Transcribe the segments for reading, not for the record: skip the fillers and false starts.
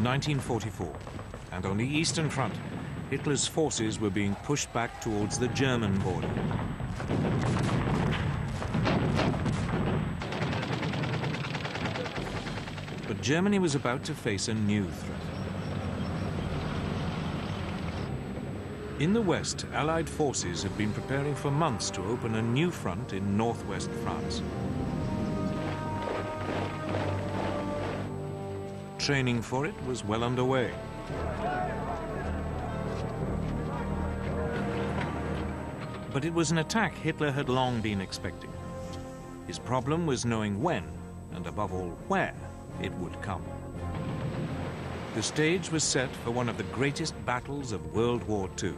1944, and on the Eastern Front, Hitler's forces were being pushed back towards the German border. But Germany was about to face a new threat. In the west, Allied forces had been preparing for months to open a new front in northwest France. Training for it was well underway. But it was an attack Hitler had long been expecting. His problem was knowing when, and above all where, it would come. The stage was set for one of the greatest battles of World War II,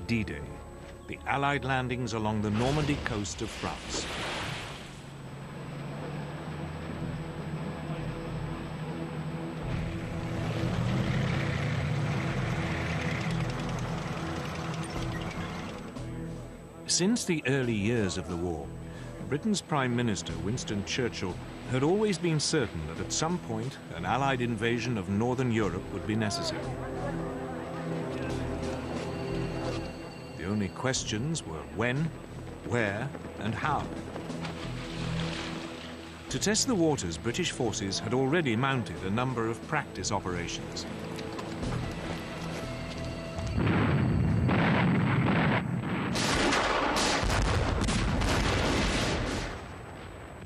D-Day, the Allied landings along the Normandy coast of France. Since the early years of the war, Britain's Prime Minister, Winston Churchill, had always been certain that at some point an Allied invasion of Northern Europe would be necessary. The only questions were when, where, and how. To test the waters, British forces had already mounted a number of practice operations.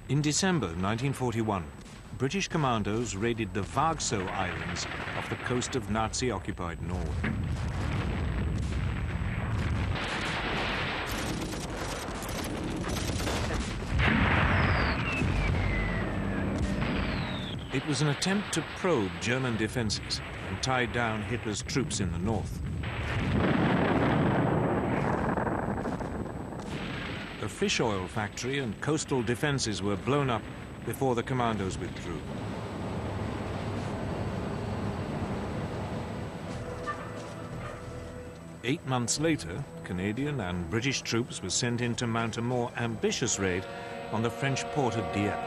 In December 1941, British commandos raided the Vargso Islands off the coast of Nazi-occupied Norway. It was an attempt to probe German defenses and tie down Hitler's troops in the north. A fish oil factory and coastal defenses were blown up before the commandos withdrew. Eight months later, Canadian and British troops were sent in to mount a more ambitious raid on the French port of Dieppe.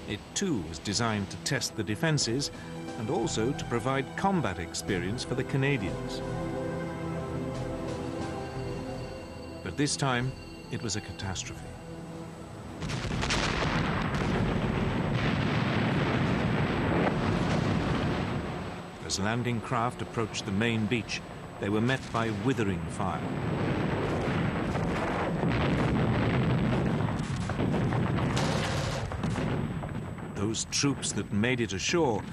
It too was designed to test the defenses and also to provide combat experience for the Canadians. But this time, it was a catastrophe. As landing craft approached the main beach, they were met by withering fire. Those troops that made it ashore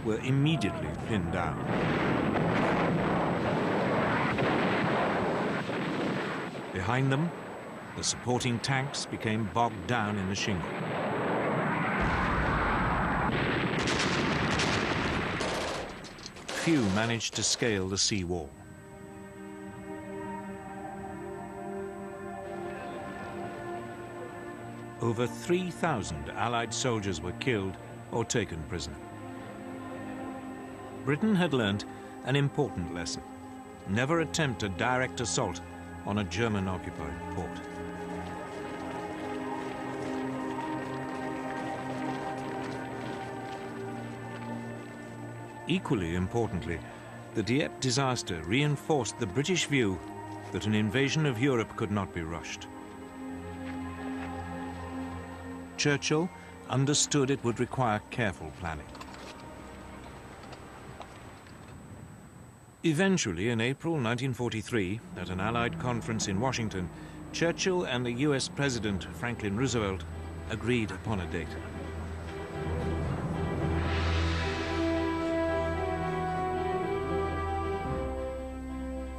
were immediately pinned down. Behind them, the supporting tanks became bogged down in the shingle. Few managed to scale the sea wall. Over 3,000 Allied soldiers were killed or taken prisoner. Britain had learnt an important lesson. Never attempt a direct assault on a German-occupied port. Equally importantly, the Dieppe disaster reinforced the British view that an invasion of Europe could not be rushed. Churchill understood it would require careful planning. Eventually, in April 1943, at an Allied conference in Washington, Churchill and the US President Franklin Roosevelt agreed upon a date.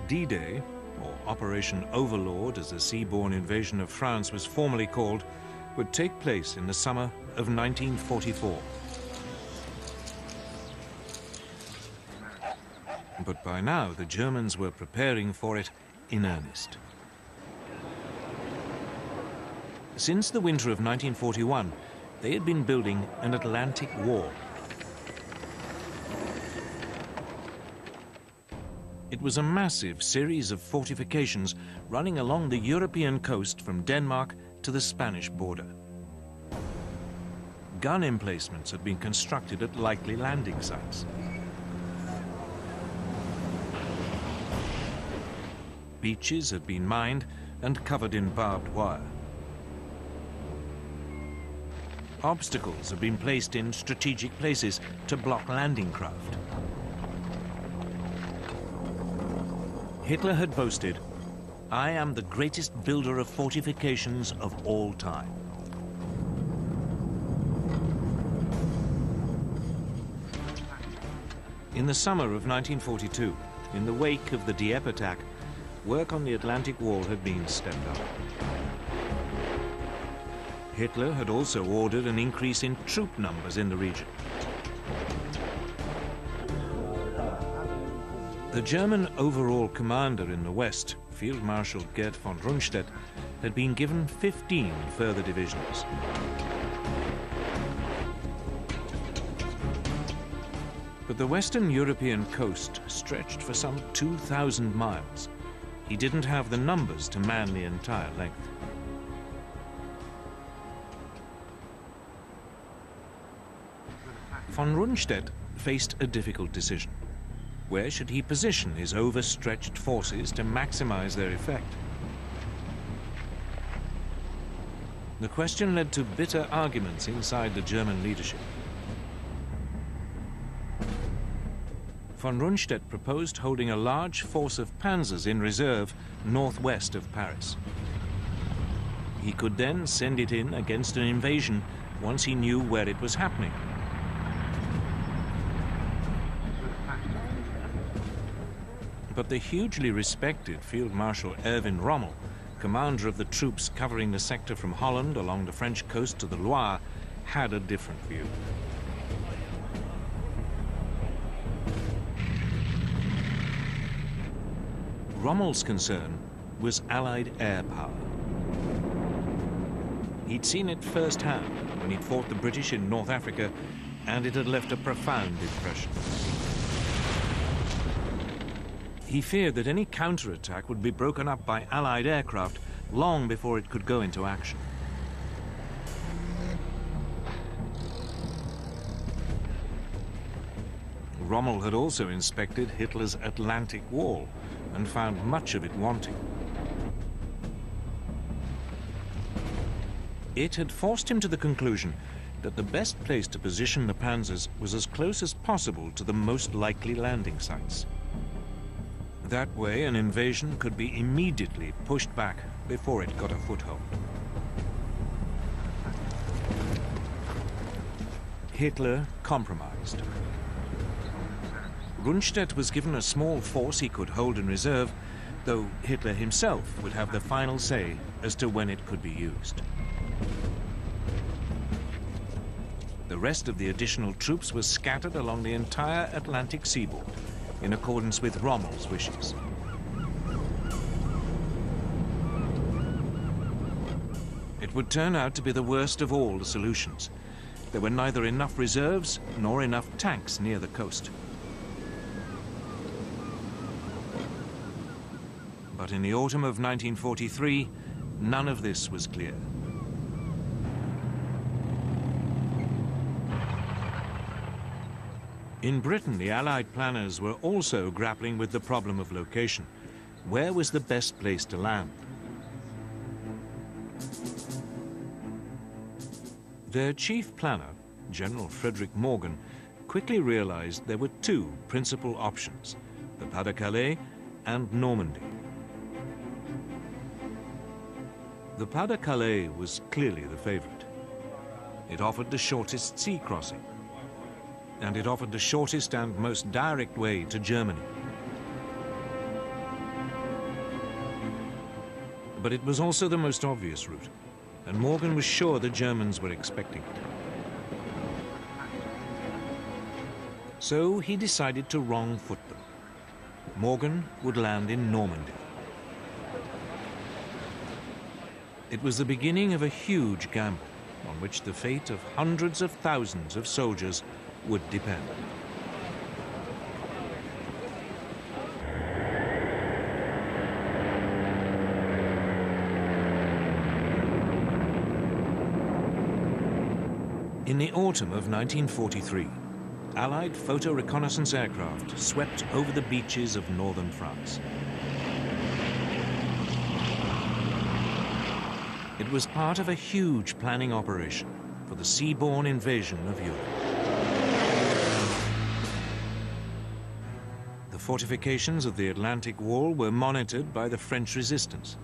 D-Day, or Operation Overlord as the seaborne invasion of France was formally called, would take place in the summer of 1944. But by now, the Germans were preparing for it in earnest. Since the winter of 1941, they had been building an Atlantic wall. It was a massive series of fortifications running along the European coast from Denmark to the Spanish border. gun emplacements had been constructed at likely landing sites. Beaches had been mined and covered in barbed wire. Obstacles had been placed in strategic places to block landing craft. Hitler had boasted, "I am the greatest builder of fortifications of all time." In the summer of 1942, in the wake of the Dieppe attack, work on the Atlantic Wall had been stepped up. Hitler had also ordered an increase in troop numbers in the region. The German overall commander in the west, Field Marshal Gerd von Rundstedt, had been given 15 further divisions. But the Western European coast stretched for some 2,000 miles. He didn't have the numbers to man the entire length. Von Rundstedt faced a difficult decision. Where should he position his overstretched forces to maximize their effect? The question led to bitter arguments inside the German leadership. Von Rundstedt proposed holding a large force of panzers in reserve northwest of Paris. He could then send it in against an invasion once he knew where it was happening. But the hugely respected Field Marshal Erwin Rommel, commander of the troops covering the sector from Holland along the French coast to the Loire, had a different view. Rommel's concern was Allied air power. He'd seen it firsthand when he'd fought the British in North Africa, and it had left a profound impression. He feared that any counterattack would be broken up by Allied aircraft long before it could go into action. Rommel had also inspected Hitler's Atlantic Wall and found much of it wanting. It had forced him to the conclusion that the best place to position the panzers was as close as possible to the most likely landing sites. That way, an invasion could be immediately pushed back before it got a foothold. Hitler compromised. Rundstedt was given a small force he could hold in reserve, though Hitler himself would have the final say as to when it could be used. The rest of the additional troops was scattered along the entire Atlantic seaboard, in accordance with Rommel's wishes. It would turn out to be the worst of all the solutions. There were neither enough reserves nor enough tanks near the coast. But in the autumn of 1943, none of this was clear. In Britain, the Allied planners were also grappling with the problem of location. Where was the best place to land? Their chief planner, General Frederick Morgan, quickly realized there were two principal options: the Pas-de-Calais and Normandy. The Pas-de-Calais was clearly the favorite. It offered the shortest sea crossing, and it offered the shortest and most direct way to Germany. But it was also the most obvious route, and Morgan was sure the Germans were expecting it. So he decided to wrong-foot them. Morgan would land in Normandy. It was the beginning of a huge gamble on which the fate of hundreds of thousands of soldiers would depend. In the autumn of 1943, Allied photo reconnaissance aircraft swept over the beaches of northern France. It was part of a huge planning operation for the seaborne invasion of Europe. The fortifications of the Atlantic Wall were monitored by the French resistance.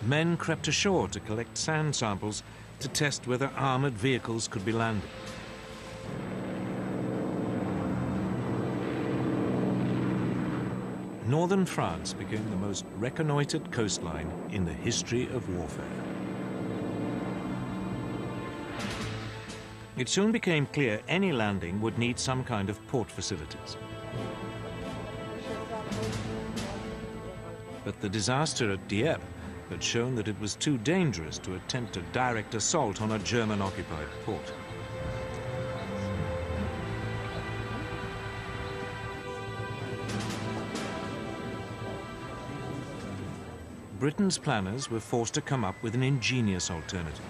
Men crept ashore to collect sand samples to test whether armored vehicles could be landed. Northern France became the most reconnoitered coastline in the history of warfare. It soon became clear any landing would need some kind of port facilities. But the disaster at Dieppe had shown that it was too dangerous to attempt a direct assault on a German-occupied port. Britain's planners were forced to come up with an ingenious alternative.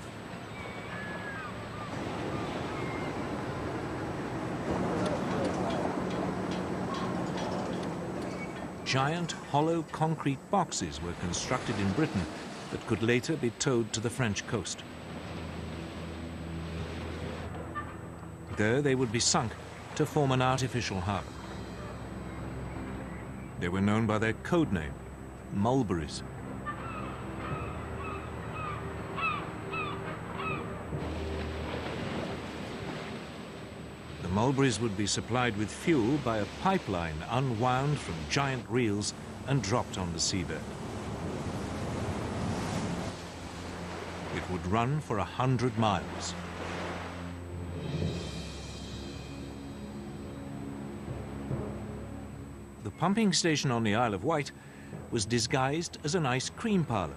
Giant hollow concrete boxes were constructed in Britain that could later be towed to the French coast. There they would be sunk to form an artificial harbour. They were known by their code name, mulberries. The mulberries would be supplied with fuel by a pipeline unwound from giant reels and dropped on the seabed. It would run for 100 miles. The pumping station on the Isle of Wight was disguised as an ice cream parlour.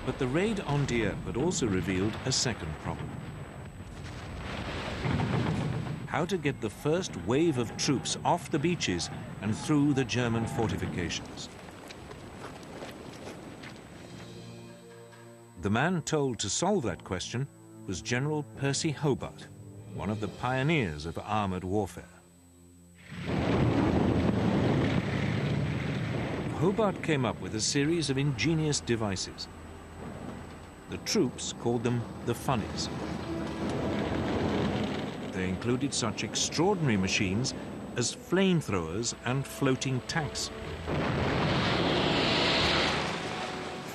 But the raid on Dieppe had also revealed a second problem. How to get the first wave of troops off the beaches and through the German fortifications. The man told to solve that question was General Percy Hobart, one of the pioneers of armoured warfare. Hobart came up with a series of ingenious devices. The troops called them the funnies. They included such extraordinary machines as flamethrowers and floating tanks.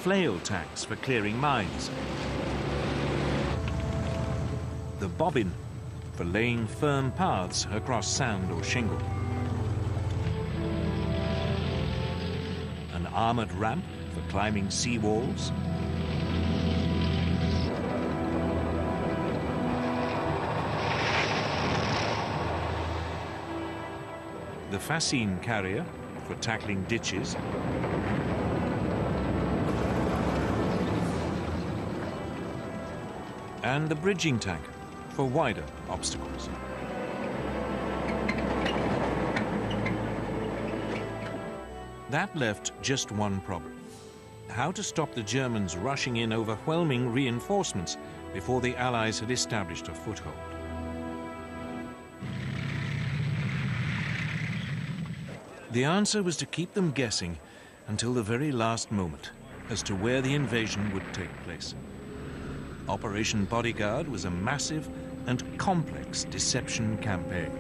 Flail tanks for clearing mines. The bobbin for laying firm paths across sand or shingle. An armoured ramp for climbing sea walls. The fascine carrier for tackling ditches. And the bridging tank for wider obstacles. That left just one problem: how to stop the Germans rushing in overwhelming reinforcements before the Allies had established a foothold. The answer was to keep them guessing until the very last moment as to where the invasion would take place. Operation Bodyguard was a massive and complex deception campaign.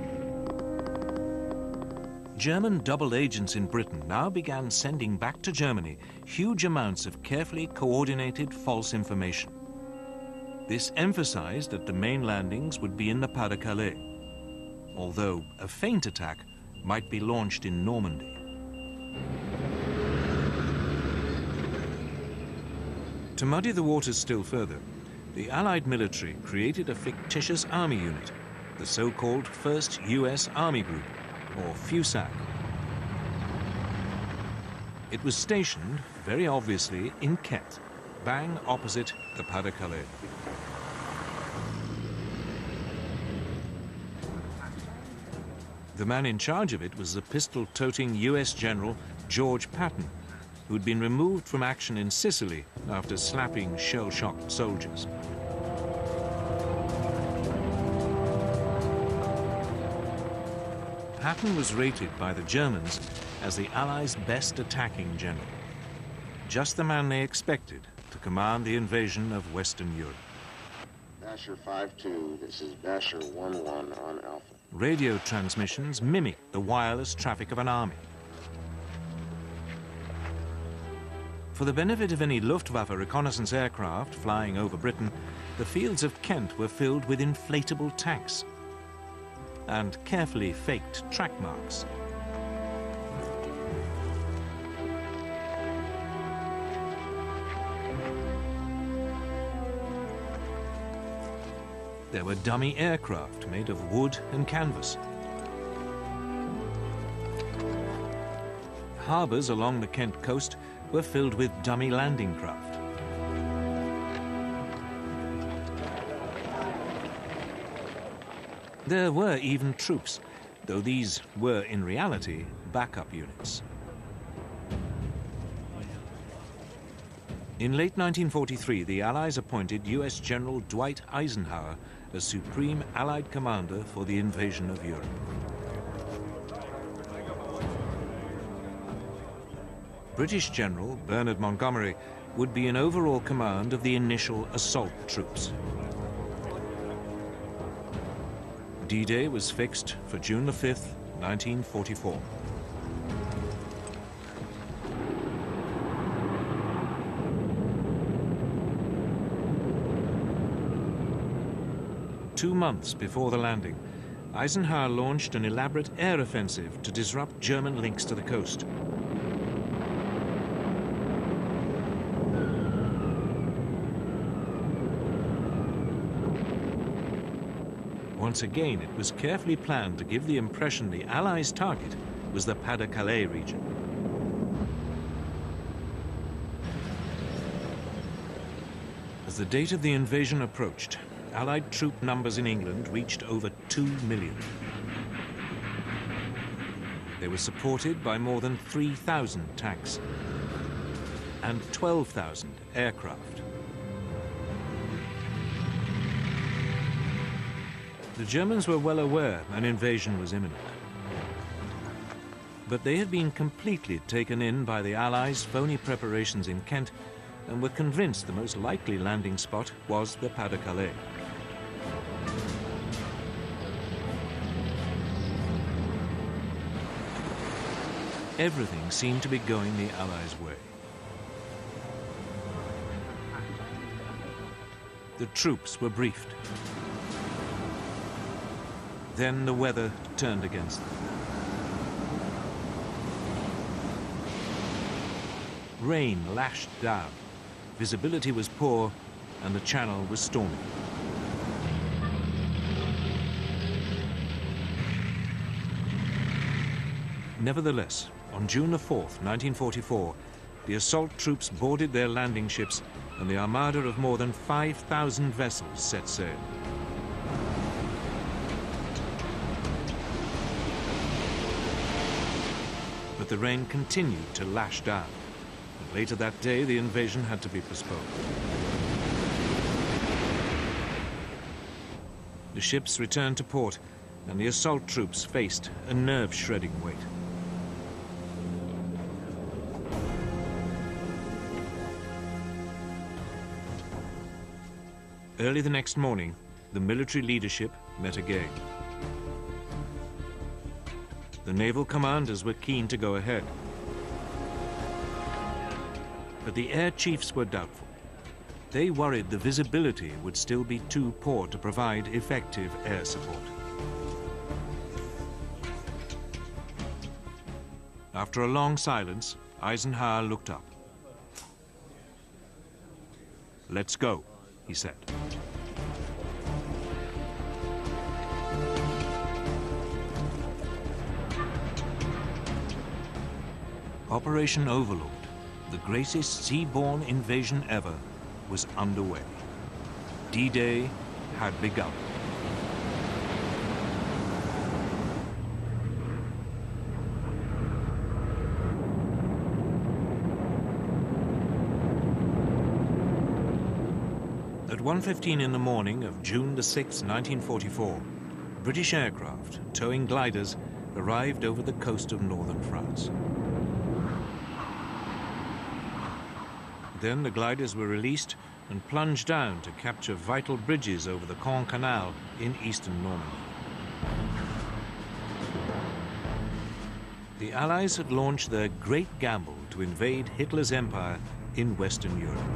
German double agents in Britain now began sending back to Germany huge amounts of carefully coordinated false information. This emphasized that the main landings would be in the Pas-de-Calais, although a feint attack might be launched in Normandy. To muddy the waters still further, the Allied military created a fictitious army unit, the so-called 1st U.S. Army Group, or FUSAC. It was stationed, very obviously, in Kent, bang opposite the Pas-de-Calais. The man in charge of it was the pistol-toting U.S. General George Patton, who'd been removed from action in Sicily after slapping shell-shocked soldiers. Hatton was rated by the Germans as the Allies' best attacking general, just the man they expected to command the invasion of Western Europe. Basher 5-2, this is Basher 1-1 on Alpha. Radio transmissions mimicked the wireless traffic of an army. For the benefit of any Luftwaffe reconnaissance aircraft flying over Britain, the fields of Kent were filled with inflatable tanks and carefully faked track marks. There were dummy aircraft made of wood and canvas. Harbours along the Kent coast were filled with dummy landing craft. There were even troops, though these were in reality backup units. In late 1943, the Allies appointed US General Dwight Eisenhower as Supreme Allied Commander for the invasion of Europe. British General Bernard Montgomery would be in overall command of the initial assault troops. D-Day was fixed for June the 5th, 1944. Two months before the landing, Eisenhower launched an elaborate air offensive to disrupt German links to the coast. Once again, it was carefully planned to give the impression the Allies' target was the Pas-de-Calais region. As the date of the invasion approached, Allied troop numbers in England reached over 2 million. They were supported by more than 3,000 tanks and 12,000 aircraft. The Germans were well aware an invasion was imminent. But they had been completely taken in by the Allies' phony preparations in Kent and were convinced the most likely landing spot was the Pas-de-Calais. Everything seemed to be going the Allies' way. The troops were briefed. Then the weather turned against them. Rain lashed down, visibility was poor, and the channel was stormy. Nevertheless, on June the 4th, 1944, the assault troops boarded their landing ships and the armada of more than 5,000 vessels set sail. But the rain continued to lash down, and later that day the invasion had to be postponed. The ships returned to port, and the assault troops faced a nerve-shredding wait. Early the next morning, the military leadership met again. The naval commanders were keen to go ahead. But the air chiefs were doubtful. They worried the visibility would still be too poor to provide effective air support. After a long silence, Eisenhower looked up. "Let's go," he said. Operation Overlord, the greatest seaborne invasion ever, was underway. D-Day had begun. 1:15 in the morning of June the 6th, 1944, British aircraft towing gliders arrived over the coast of northern France. Then the gliders were released and plunged down to capture vital bridges over the Caen Canal in eastern Normandy. The Allies had launched their great gamble to invade Hitler's empire in Western Europe.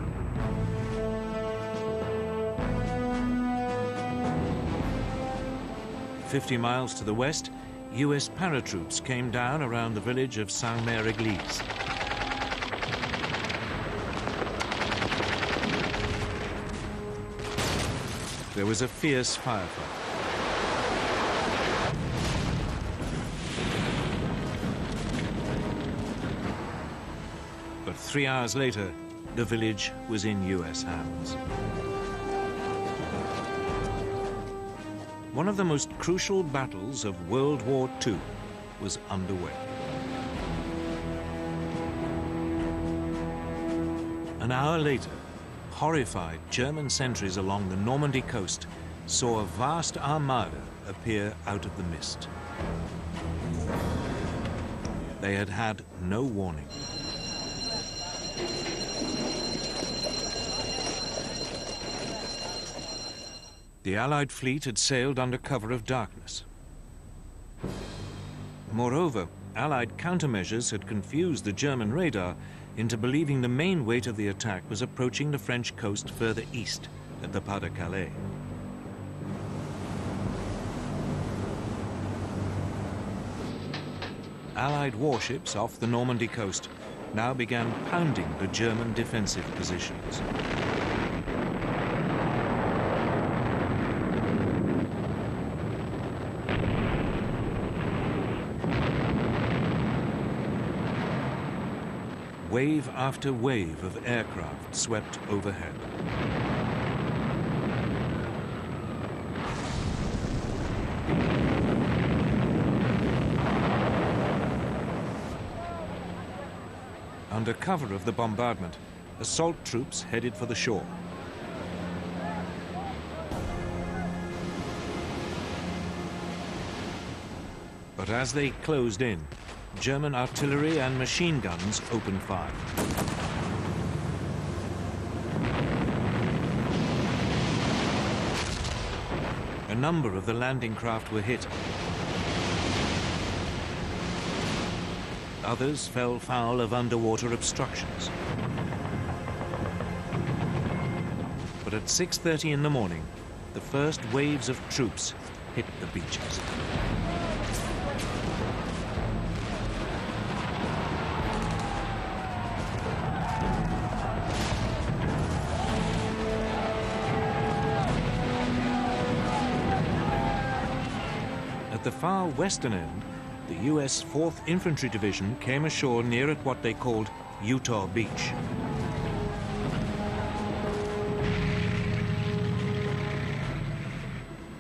"50 miles to the west, US paratroops came down around the village of Saint-Mère-Église. There was a fierce firefight. But 3 hours later, the village was in US hands. One of the most crucial battles of World War II was underway. An hour later, horrified German sentries along the Normandy coast saw a vast armada appear out of the mist. They had had no warning. The Allied fleet had sailed under cover of darkness. Moreover, Allied countermeasures had confused the German radar into believing the main weight of the attack was approaching the French coast further east at the Pas-de-Calais. Allied warships off the Normandy coast now began pounding the German defensive positions. Wave after wave of aircraft swept overhead. Under cover of the bombardment, assault troops headed for the shore. But as they closed in, German artillery and machine guns opened fire. A number of the landing craft were hit. Others fell foul of underwater obstructions. But at 6:30 in the morning, the first waves of troops hit the beaches. At the far western end, the US 4th Infantry Division came ashore near at what they called Utah Beach.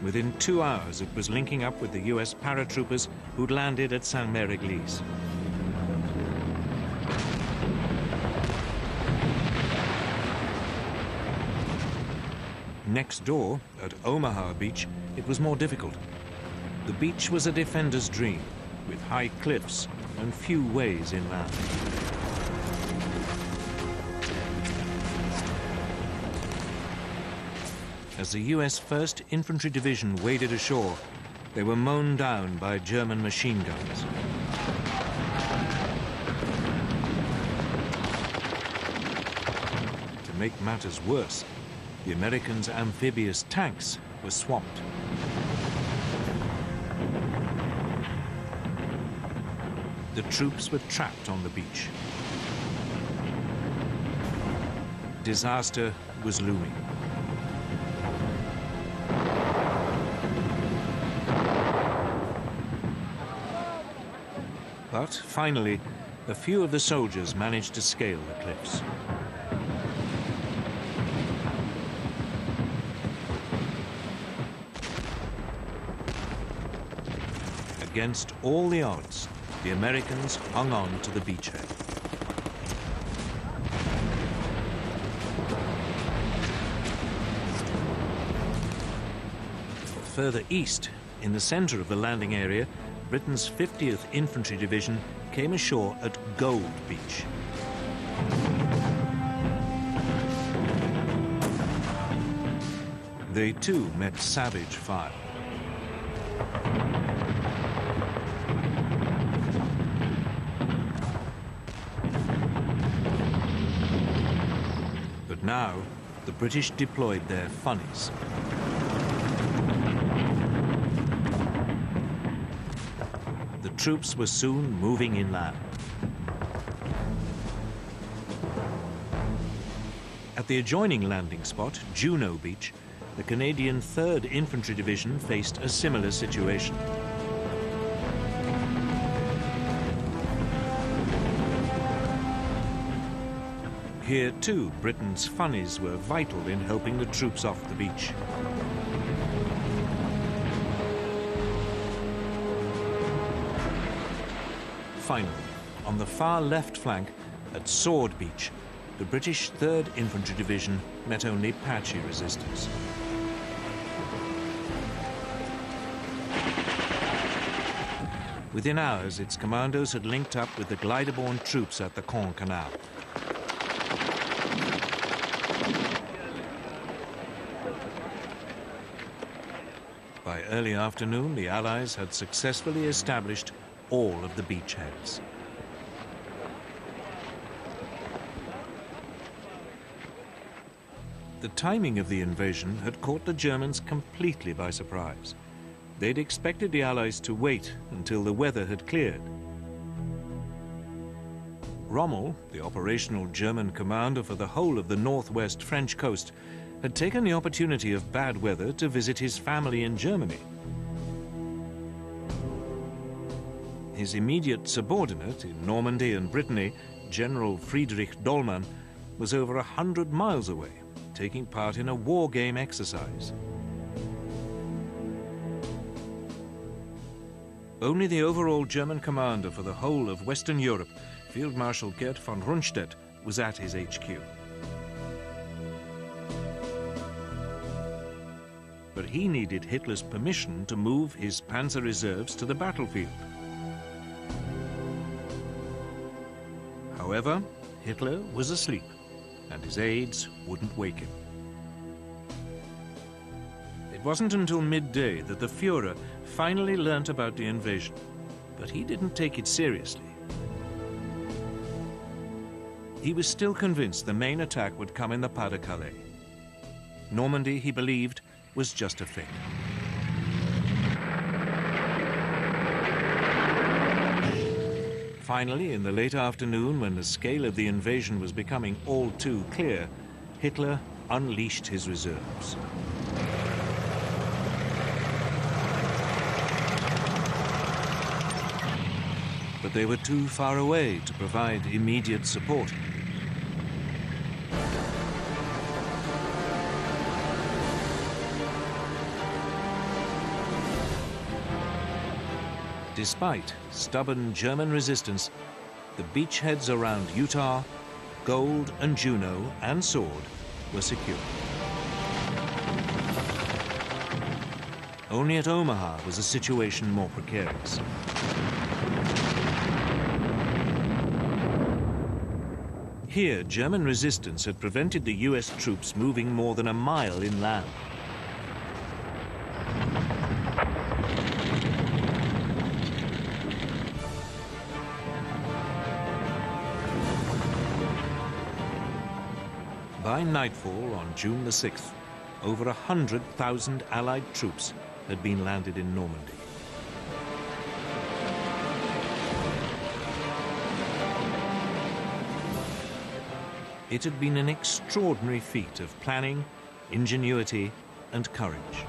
Within 2 hours, it was linking up with the US paratroopers who'd landed at Saint-Mère-Église. Next door, at Omaha Beach, it was more difficult. The beach was a defender's dream, with high cliffs and few ways inland. As the US 1st Infantry Division waded ashore, they were mown down by German machine guns. To make matters worse, the Americans' amphibious tanks were swamped. The troops were trapped on the beach. Disaster was looming. But finally, a few of the soldiers managed to scale the cliffs. Against all the odds, the Americans hung on to the beachhead. Further east, in the center of the landing area, Britain's 50th Infantry Division came ashore at Gold Beach. They too met savage fire. But now, the British deployed their funnies. The troops were soon moving inland. At the adjoining landing spot, Juno Beach, the Canadian 3rd Infantry Division faced a similar situation. Here too, Britain's funnies were vital in helping the troops off the beach. Finally, on the far left flank, at Sword Beach, the British 3rd Infantry Division met only patchy resistance. Within hours, its commandos had linked up with the glider-borne troops at the Caen Canal. By early afternoon, the Allies had successfully established all of the beachheads. The timing of the invasion had caught the Germans completely by surprise. They'd expected the Allies to wait until the weather had cleared. Rommel, the operational German commander for the whole of the northwest French coast, had taken the opportunity of bad weather to visit his family in Germany. His immediate subordinate in Normandy and Brittany, General Friedrich Dollmann, was over 100 miles away, taking part in a war game exercise. Only the overall German commander for the whole of Western Europe, Field Marshal Gerd von Rundstedt, was at his HQ. But he needed Hitler's permission to move his panzer reserves to the battlefield. However, Hitler was asleep, and his aides wouldn't wake him. It wasn't until midday that the Führer finally learnt about the invasion, but he didn't take it seriously. He was still convinced the main attack would come in the Pas-de-Calais. Normandy, he believed, was just a fake. Finally, in the late afternoon, when the scale of the invasion was becoming all too clear, Hitler unleashed his reserves. But they were too far away to provide immediate support. Despite stubborn German resistance, the beachheads around Utah, Gold and Juno and Sword were secure. Only at Omaha was the situation more precarious. Here, German resistance had prevented the US troops moving more than a mile inland. By nightfall on June the 6th, over 100,000 Allied troops had been landed in Normandy. It had been an extraordinary feat of planning, ingenuity, and courage.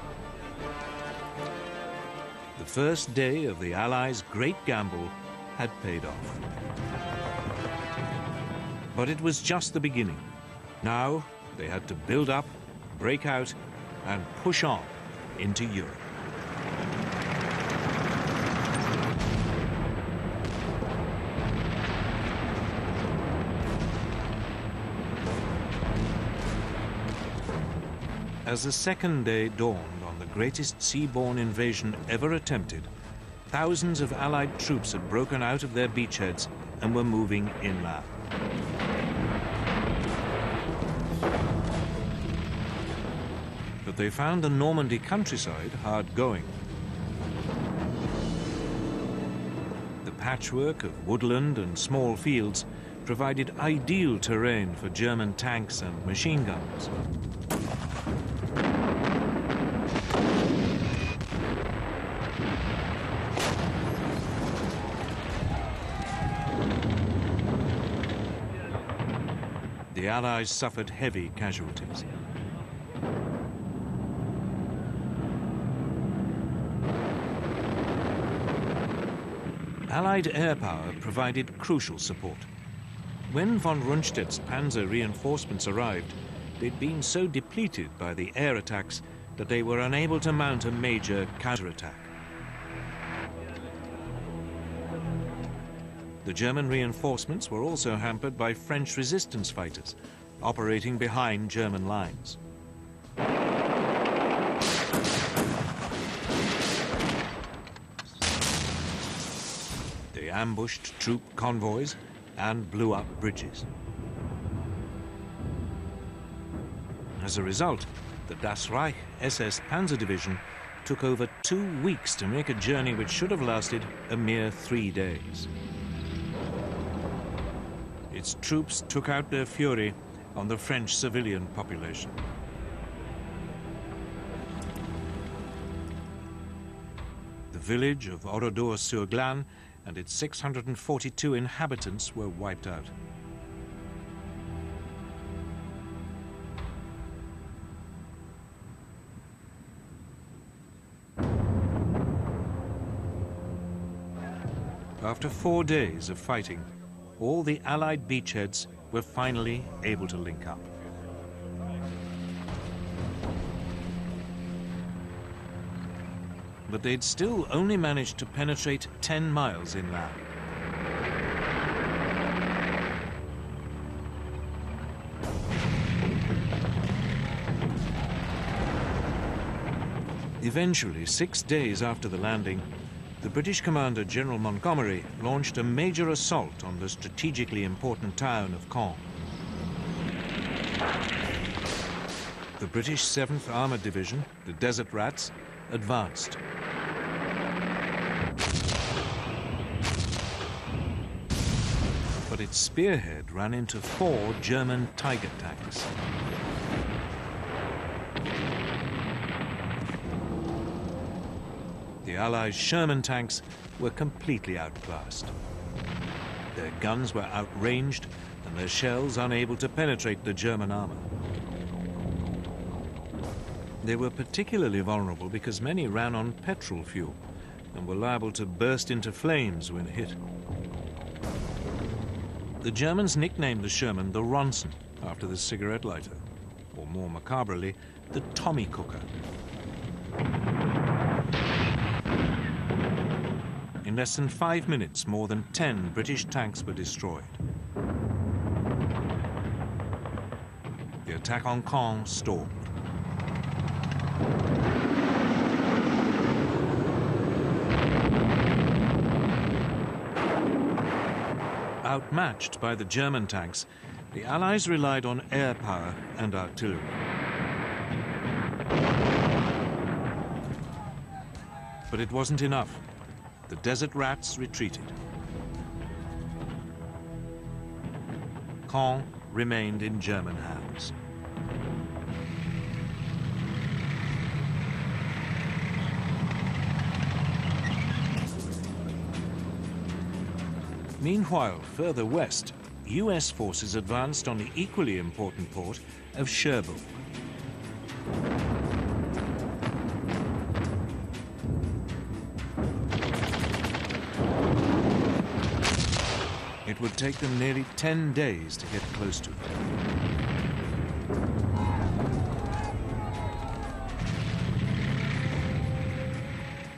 The first day of the Allies' great gamble had paid off. But it was just the beginning. Now they had to build up, break out, and push on into Europe. As the second day dawned on the greatest seaborne invasion ever attempted, thousands of Allied troops had broken out of their beachheads and were moving inland. But they found the Normandy countryside hard going. The patchwork of woodland and small fields provided ideal terrain for German tanks and machine guns. The Allies suffered heavy casualties. Allied air power provided crucial support. When von Rundstedt's panzer reinforcements arrived, they'd been so depleted by the air attacks that they were unable to mount a major counterattack. The German reinforcements were also hampered by French resistance fighters operating behind German lines. They ambushed troop convoys and blew up bridges. As a result, the Das Reich SS Panzer Division took over 2 weeks to make a journey which should have lasted a mere 3 days. Its troops took out their fury on the French civilian population. The village of Oradour-sur-Glane and its 642 inhabitants were wiped out. After 4 days of fighting, all the Allied beachheads were finally able to link up. But they'd still only managed to penetrate 10 miles inland. Eventually, 6 days after the landing, the British commander, General Montgomery, launched a major assault on the strategically important town of Caen. The British 7th Armoured Division, the Desert Rats, advanced. But its spearhead ran into 4 German Tiger tanks. The Allies' Sherman tanks were completely outclassed. Their guns were outranged and their shells unable to penetrate the German armor. They were particularly vulnerable because many ran on petrol fuel and were liable to burst into flames when hit. The Germans nicknamed the Sherman the Ronson, after the cigarette lighter, or more macabrely, the Tommy Cooker. In less than 5 minutes, more than 10 British tanks were destroyed. The attack on Caen stalled. Outmatched by the German tanks, the Allies relied on air power and artillery. But it wasn't enough. The Desert Rats retreated. Caen remained in German hands. Meanwhile, further west, US forces advanced on the equally important port of Cherbourg. It would take them nearly 10 days to get close to it.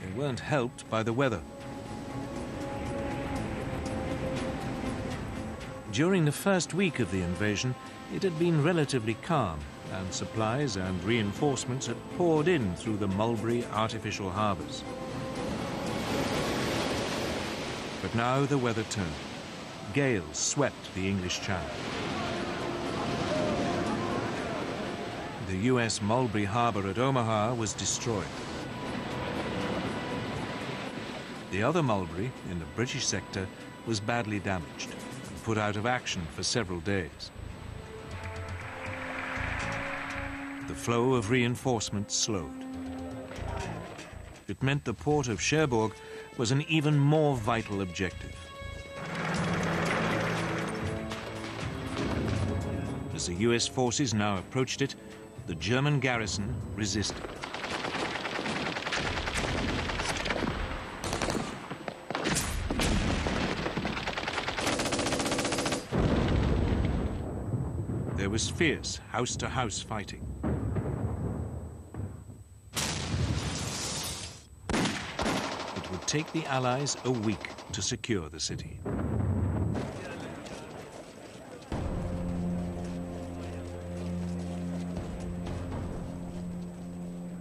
They weren't helped by the weather. During the first week of the invasion, it had been relatively calm, and supplies and reinforcements had poured in through the Mulberry artificial harbours. But now the weather turned. Gales swept the English Channel. The US Mulberry Harbour at Omaha was destroyed. The other Mulberry, in the British sector, was badly damaged and put out of action for several days. The flow of reinforcements slowed. It meant the port of Cherbourg was an even more vital objective. As the US forces now approached it, the German garrison resisted. There was fierce house-to-house fighting. It would take the Allies a week to secure the city.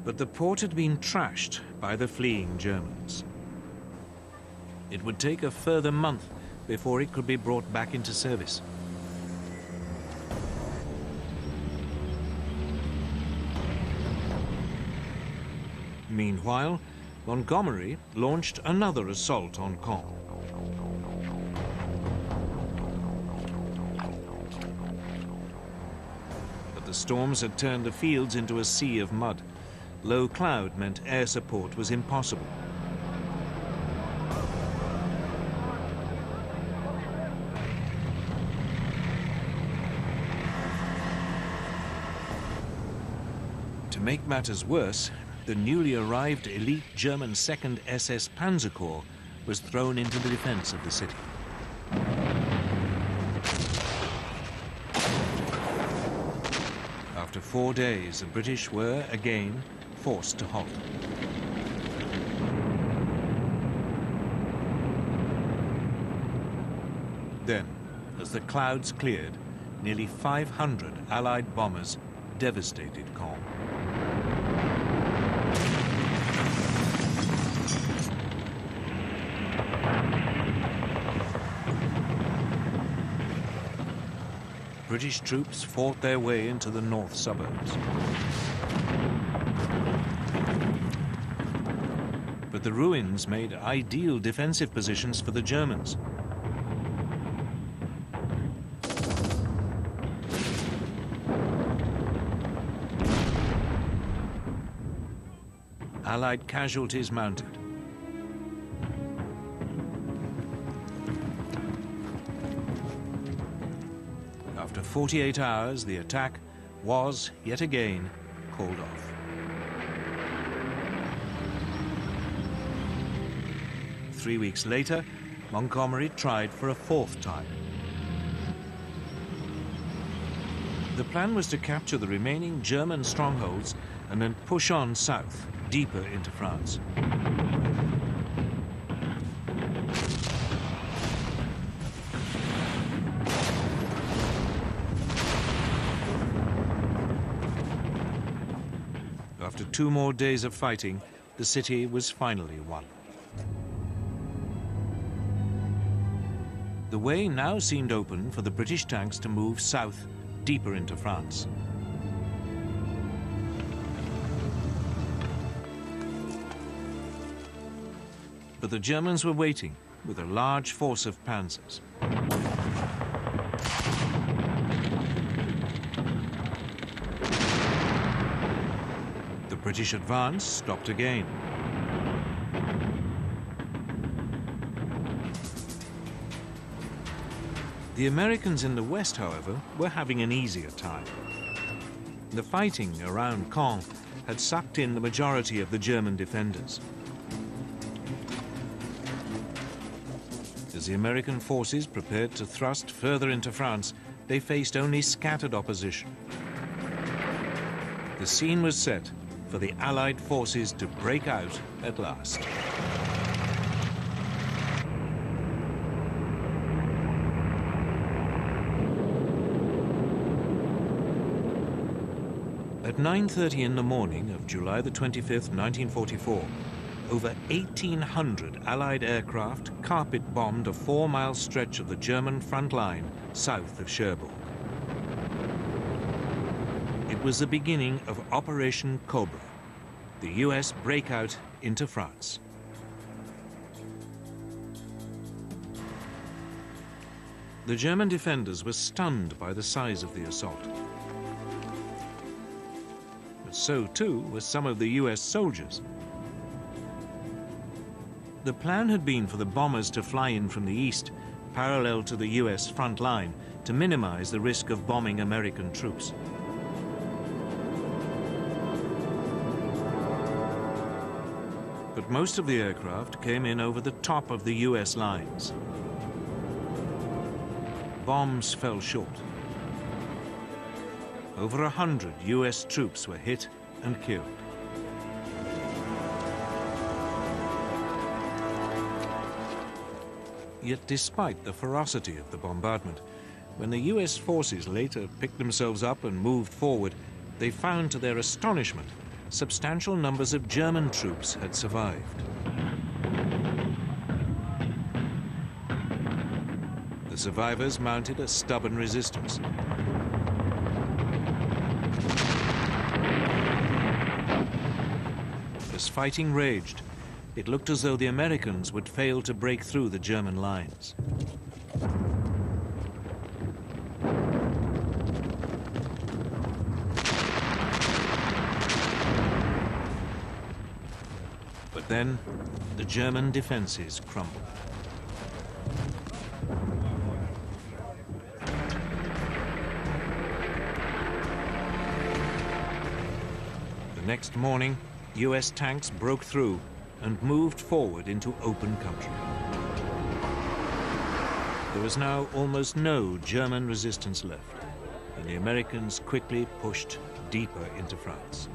But the port had been trashed by the fleeing Germans. It would take a further month before it could be brought back into service. Meanwhile, Montgomery launched another assault on Caen. But the storms had turned the fields into a sea of mud. Low cloud meant air support was impossible. To make matters worse, the newly arrived elite German 2nd SS Panzer Corps was thrown into the defense of the city. After 4 days, the British were, again, forced to halt. Then, as the clouds cleared, nearly 500 Allied bombers devastated Caen. British troops fought their way into the north suburbs. But the ruins made ideal defensive positions for the Germans. Allied casualties mounted. After 48 hours, the attack was, yet again, called off. 3 weeks later, Montgomery tried for a 4th time. The plan was to capture the remaining German strongholds and then push on south, deeper into France. After 2 more days of fighting, the city was finally won. The way now seemed open for the British tanks to move south, deeper into France. But the Germans were waiting with a large force of panzers. The British advance stopped again. The Americans in the west, however, were having an easier time. The fighting around Caen had sucked in the majority of the German defenders. As the American forces prepared to thrust further into France, they faced only scattered opposition. The scene was set for the Allied forces to break out at last. At 9:30 in the morning of July the 25th, 1944, over 1,800 Allied aircraft carpet-bombed a 4-mile stretch of the German front line south of Cherbourg. It was the beginning of Operation Cobra, the US breakout into France. The German defenders were stunned by the size of the assault. But so too were some of the US soldiers. The plan had been for the bombers to fly in from the east, parallel to the US front line, to minimize the risk of bombing American troops. But most of the aircraft came in over the top of the US lines. Bombs fell short. Over 100 US troops were hit and killed. Yet despite the ferocity of the bombardment, when the US forces later picked themselves up and moved forward, they found to their astonishment substantial numbers of German troops had survived. The survivors mounted a stubborn resistance. As fighting raged, it looked as though the Americans would fail to break through the German lines. But then, the German defenses crumbled. The next morning, US tanks broke through and moved forward into open country. There was now almost no German resistance left, and the Americans quickly pushed deeper into France.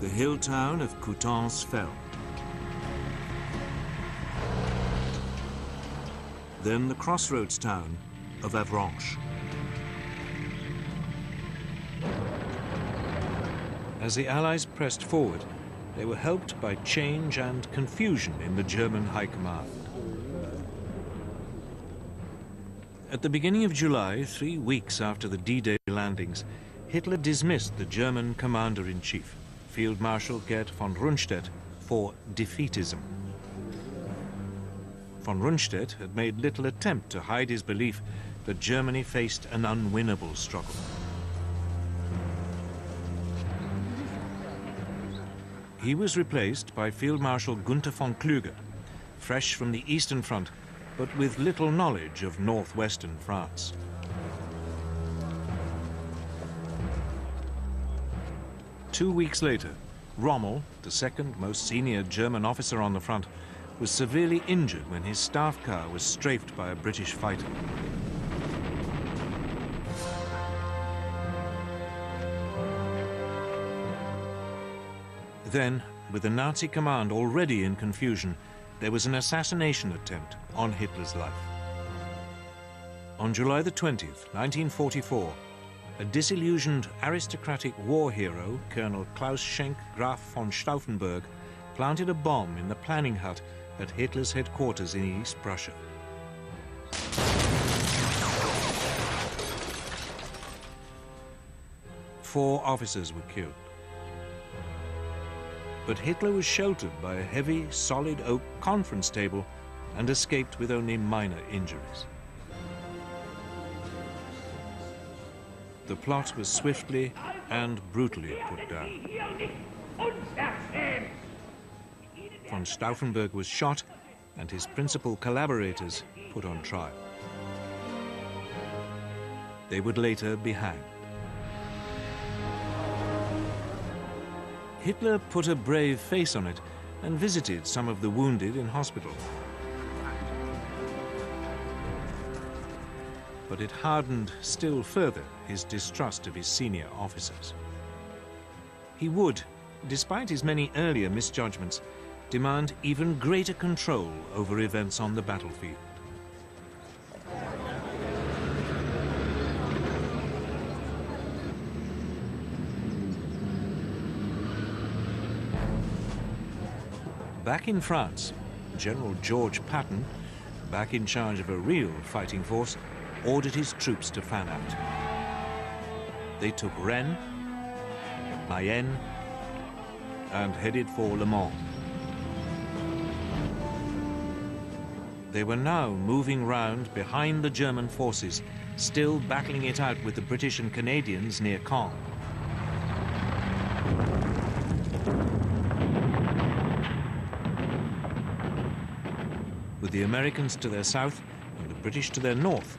The hill town of Coutances fell. Then the crossroads town of Avranches. As the Allies pressed forward, they were helped by change and confusion in the German high command. At the beginning of July, 3 weeks after the D-Day landings, Hitler dismissed the German commander-in-chief, Field Marshal Gerd von Rundstedt, for defeatism. Von Rundstedt had made little attempt to hide his belief that Germany faced an unwinnable struggle. He was replaced by Field Marshal Gunther von Kluge, fresh from the Eastern Front, but with little knowledge of northwestern France. Two weeks later, Rommel, the second most senior German officer on the front, was severely injured when his staff car was strafed by a British fighter. Then, with the Nazi command already in confusion, there was an assassination attempt on Hitler's life. On July the 20th, 1944, a disillusioned aristocratic war hero, Colonel Klaus Schenk Graf von Stauffenberg, planted a bomb in the planning hut at Hitler's headquarters in East Prussia. Four officers were killed. But Hitler was sheltered by a heavy, solid oak conference table and escaped with only minor injuries. The plot was swiftly and brutally put down. Von Stauffenberg was shot and his principal collaborators put on trial. They would later be hanged. Hitler put a brave face on it and visited some of the wounded in hospital. But it hardened still further his distrust of his senior officers. He would, despite his many earlier misjudgments, demand even greater control over events on the battlefield. Back in France, General George Patton, back in charge of a real fighting force, ordered his troops to fan out. They took Rennes, Mayenne, and headed for Le Mans. They were now moving round behind the German forces, still battling it out with the British and Canadians near Caen. With the Americans to their south and the British to their north,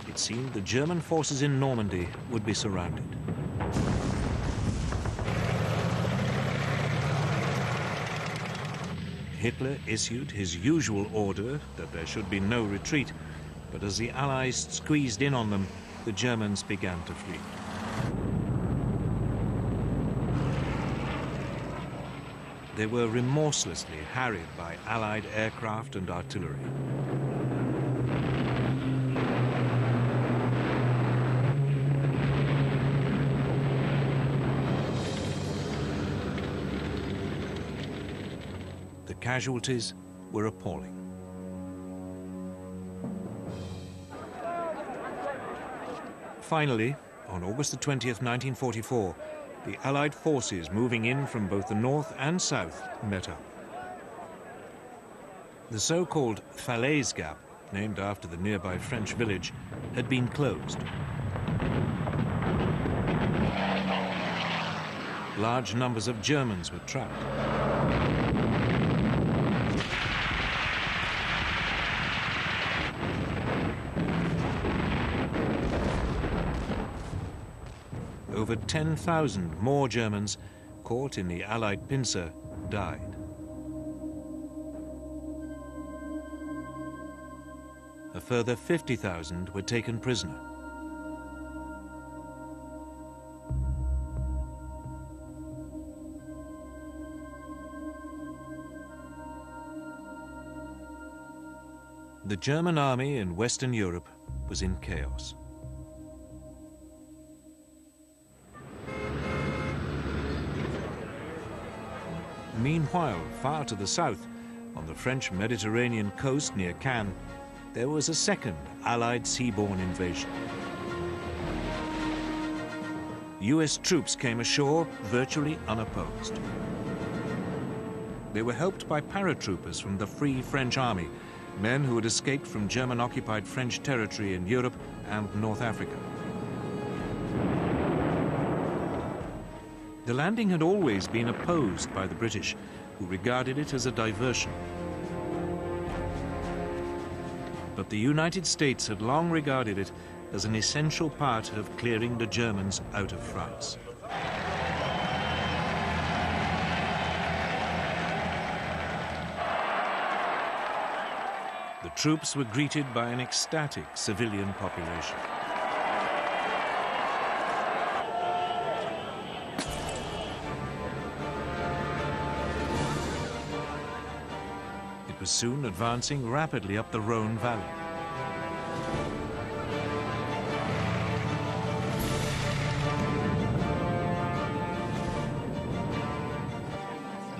it seemed the German forces in Normandy would be surrounded. Hitler issued his usual order that there should be no retreat, but as the Allies squeezed in on them, the Germans began to flee. They were remorselessly harried by Allied aircraft and artillery. The casualties were appalling. Finally, on August the 20th, 1944, the Allied forces moving in from both the north and south met up. The so-called Falaise Gap, named after the nearby French village, had been closed. Large numbers of Germans were trapped. Over 10,000 more Germans caught in the Allied pincer died. A further 50,000 were taken prisoner. The German army in Western Europe was in chaos. Meanwhile, far to the south, on the French Mediterranean coast near Cannes, there was a second Allied seaborne invasion. US troops came ashore virtually unopposed. They were helped by paratroopers from the Free French Army, men who had escaped from German-occupied French territory in Europe and North Africa. The landing had always been opposed by the British, who regarded it as a diversion. But the United States had long regarded it as an essential part of clearing the Germans out of France. The troops were greeted by an ecstatic civilian population. It was soon advancing rapidly up the Rhone Valley.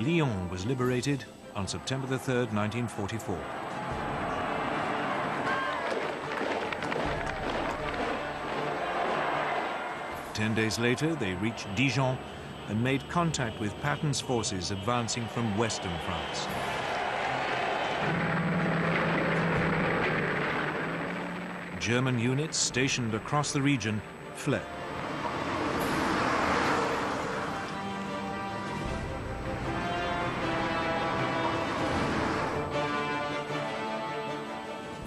Lyon was liberated on September the 3rd, 1944. Ten days later, they reached Dijon and made contact with Patton's forces advancing from western France. German units stationed across the region fled.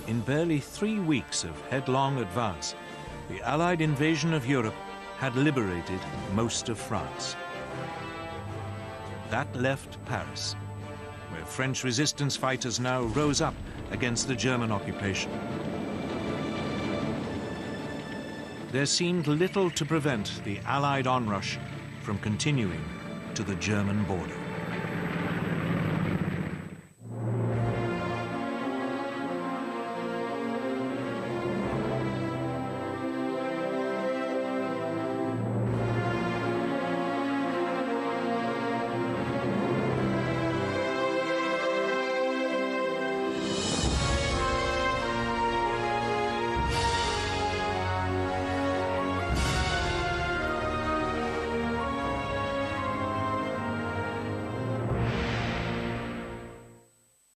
In barely 3 weeks of headlong advance, the Allied invasion of Europe had liberated most of France. That left Paris, where French resistance fighters now rose up against the German occupation. There seemed little to prevent the Allied onrush from continuing to the German border.